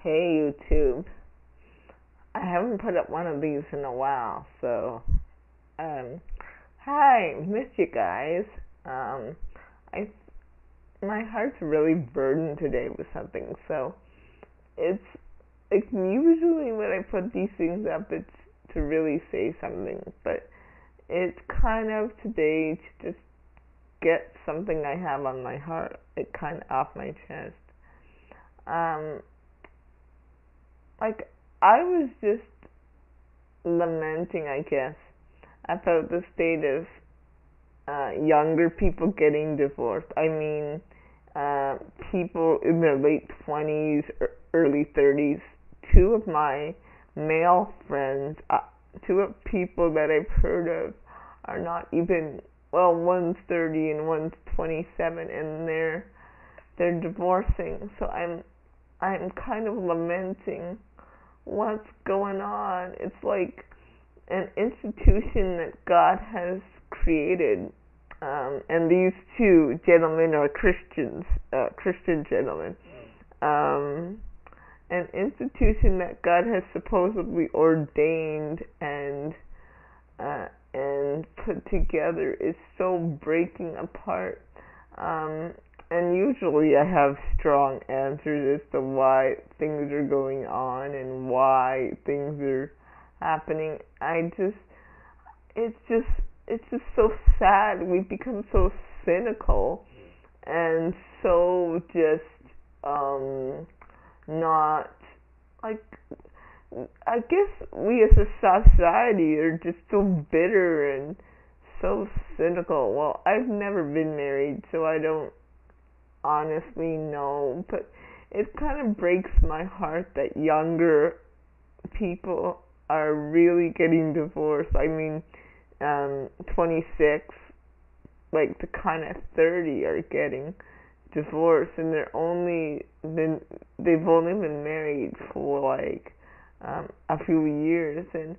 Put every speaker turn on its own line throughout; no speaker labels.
Hey YouTube. I haven't put up one of these in a while, so um hi, missed you guys. Um I my heart's really burdened today with something, so it's like usually when I put these things up it's to really say something, but it's kind of today to just get something I have on my heart, it kind of off my chest. Um like I was just lamenting, I guess, about the state of younger people getting divorced. I mean, uh, people in their late 20s, early 30s. Two of my male friends, two of people that I've heard of, are not even, well, one's 30 and one's 27, and they're divorcing. So I'm kind of lamenting what's going on. It's like an institution that God has created, and these two gentlemen are Christians, Christian gentlemen. Um, an institution that God has supposedly ordained and put together is so breaking apart. Um, and usually I have strong answers as to why things are going on and why things are happening. It's just, it's just so sad. We've become so cynical and so just, not, like, I guess we as a society are just so bitter and so cynical. Well, I've never been married, so I don't honestly know, but it kind of breaks my heart that younger people are really getting divorced. I mean, 26, like the kind of 30 are getting divorced, and they've only been married for like a few years, and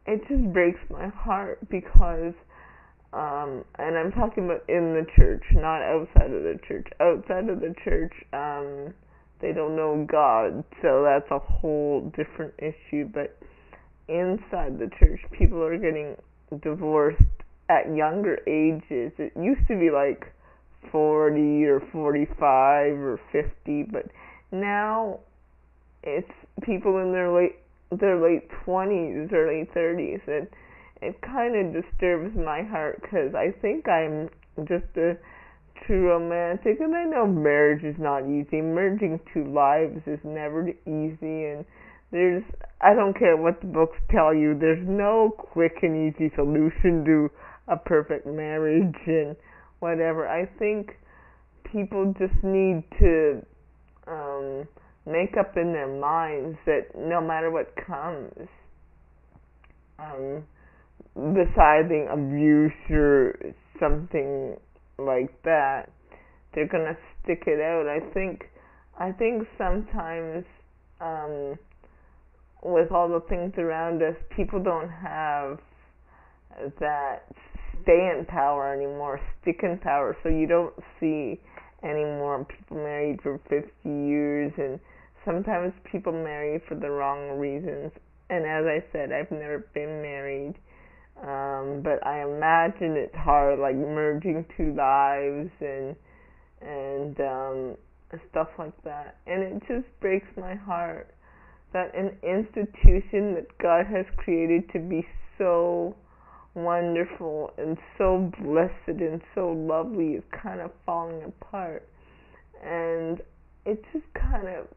it just breaks my heart because and I'm talking about in the church, not outside of the church. Outside of the church, they don't know God, so that's a whole different issue. But inside the church, people are getting divorced at younger ages. It used to be like 40 or 45 or 50, but now it's people in their late 20s, early 30s, and it kind of disturbs my heart because I think I'm just a true romantic, and I know marriage is not easy. Merging two lives is never easy, and I don't care what the books tell you, there's no quick and easy solution to a perfect marriage and whatever. I think people just need to make up in their minds that no matter what comes, um, deciding abuse or something like that, they're gonna stick it out. I think sometimes, with all the things around us, people don't have that staying power anymore, sticking power. So you don't see any more people married for 50 years, and sometimes people marry for the wrong reasons. And as I said, I've never been married, but I imagine it's hard, like merging two lives and stuff like that. And it just breaks my heart that an institution that God has created to be so wonderful and so blessed and so lovely is kind of falling apart. And it just kind of,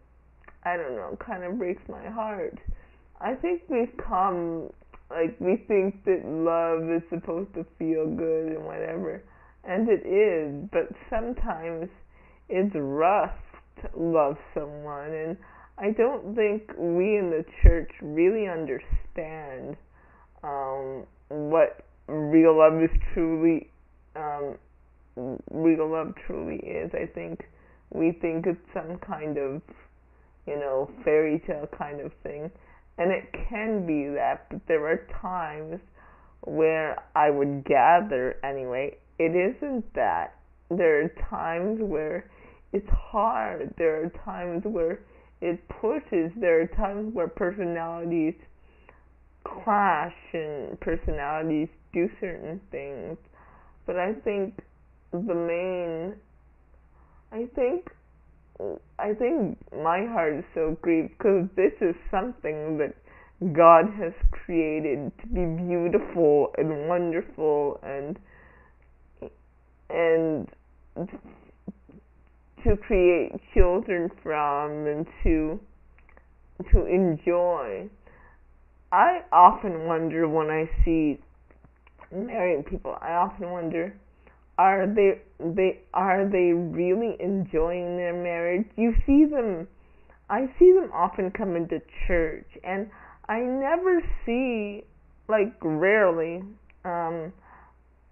I don't know, kind of breaks my heart. I think we've come, like, we think that love is supposed to feel good and whatever, and it is, but sometimes it's rough to love someone, and I don't think we in the church really understand what um, real love truly is. I think we think it's some kind of, fairy tale kind of thing, and it can be that, but there are times where I would gather anyway, it isn't that. There are times where it's hard. There are times where it pushes. There are times where personalities clash and personalities do certain things, but I think the main, I think, I think my heart is so grieved because this is something that God has created to be beautiful and wonderful and to create children from and to enjoy. I often wonder when I see married people, I often wonder, are they really enjoying their marriage? I see them often come into church, and I never see, like rarely, a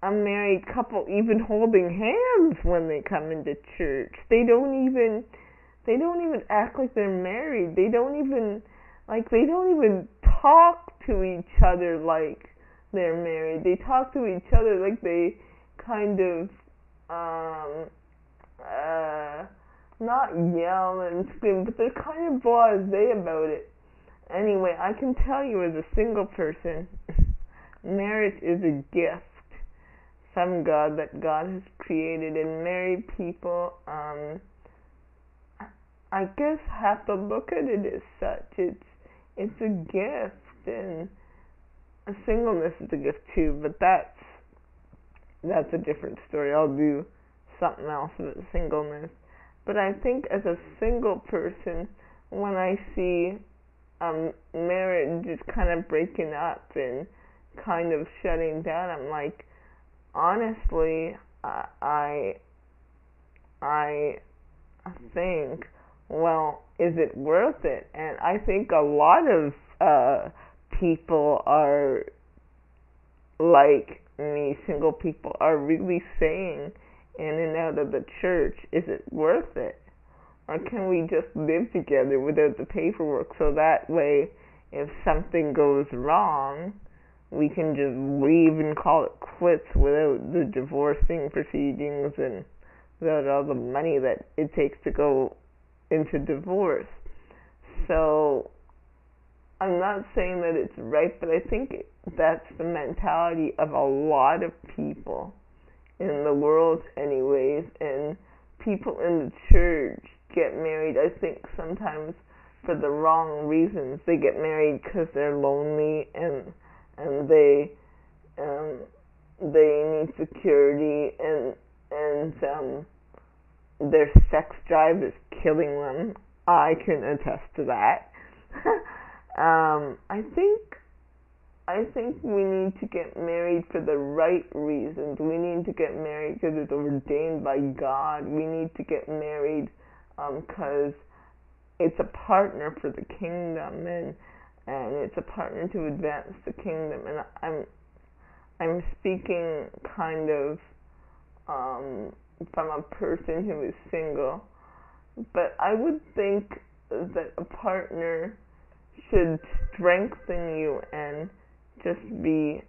married couple even holding hands when they come into church. They don't even act like they're married. They don't even talk to each other like they're married. They talk to each other like they kind of not yell and scream, but they're kind of blasé about it. Anyway, I can tell you as a single person, marriage is a gift from God that God has created, and married people, I guess have to look at it as such. It's a gift, and singleness is a gift too, but that's a different story. I'll do something else with singleness. But I think as a single person, when I see marriage just kind of breaking up and kind of shutting down, I'm like, honestly, I think, well, is it worth it? And I think a lot of people are like me, single people are really saying in and out of the church, is it worth it? Or can we just live together without the paperwork, so that way if something goes wrong, we can just leave and call it quits without the divorcing proceedings and without all the money that it takes to go into divorce. So I'm not saying that it's right, but I think that's the mentality of a lot of people in the world anyways, and people in the church get married, I think, sometimes for the wrong reasons. They get married because they're lonely and they need security, and their sex drive is killing them. I can attest to that. I think we need to get married for the right reasons. We need to get married because it's ordained by God. We need to get married because it's a partner for the kingdom, and it's a partner to advance the kingdom. And I'm speaking kind of from a person who is single, but I would think that a partner should strengthen you and just be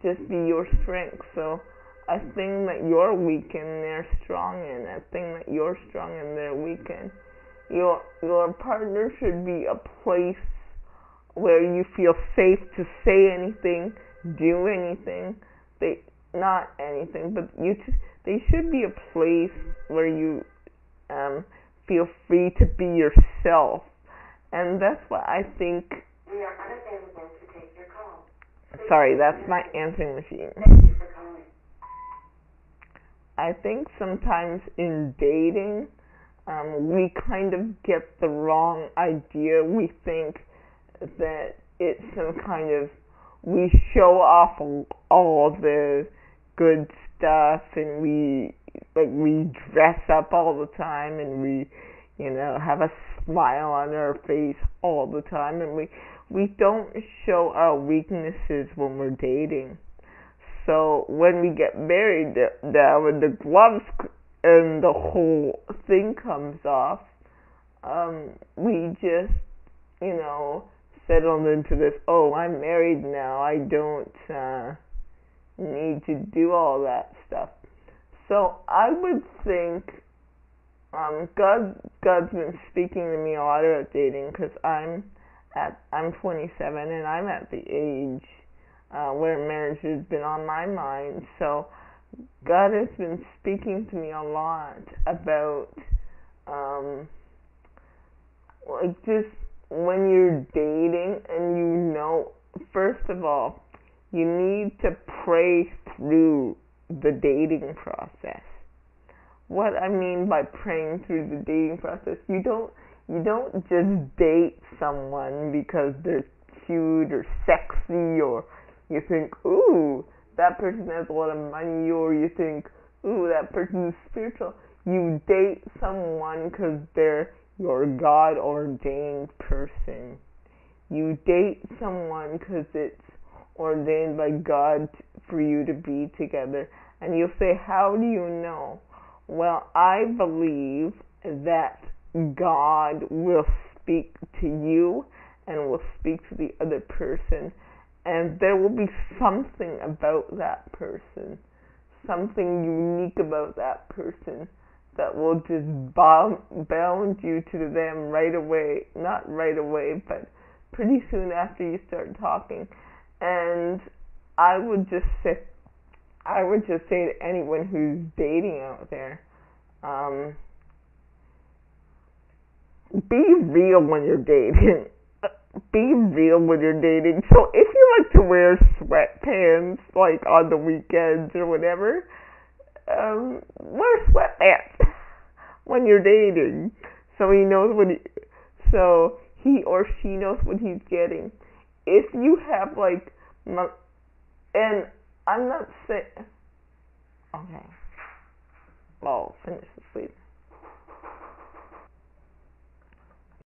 your strength. So a thing that you're weak in, they're strong in. A thing that you're strong in, they're weak in. Your partner should be a place where you feel safe to say anything, do anything. Not anything, but they should be a place where you feel free to be yourself. And that's what I think.
We are unavailable to take your call.
Sorry, that's my answering machine.
Thank you for calling.
I think sometimes in dating, we kind of get the wrong idea. We think that it's some kind of, we show off all the good stuff, and we dress up all the time, and we have a smile on our face all the time, and we don't show our weaknesses when we're dating. So when we get married, when the gloves and the whole thing comes off, we just settled into this, oh, I'm married now, I don't need to do all that stuff. So I would think God God's been speaking to me a lot about dating because I'm 27 and I'm at the age where marriage has been on my mind. So God has been speaking to me a lot about like just when you're dating and first of all, you need to pray through the dating process. What I mean by praying through the dating process, you don't just date someone because they're cute or sexy, or you think, ooh, that person has a lot of money, or you think, ooh, that person is spiritual. You date someone because they're your God-ordained person. You date someone because it's ordained by God for you to be together. And you'll say, how do you know? Well, I believe that God will speak to you and will speak to the other person, and there will be something about that person, something unique about that person that will just bound you to them right away. Not right away, but pretty soon after you start talking. And I would just say to anyone who's dating out there, be real when you're dating. Be real when you're dating. So if you like to wear sweatpants, like on the weekends or whatever, wear sweatpants when you're dating. So he or she knows what he's getting. If you have and I'm not saying, okay, I'll finish this, please.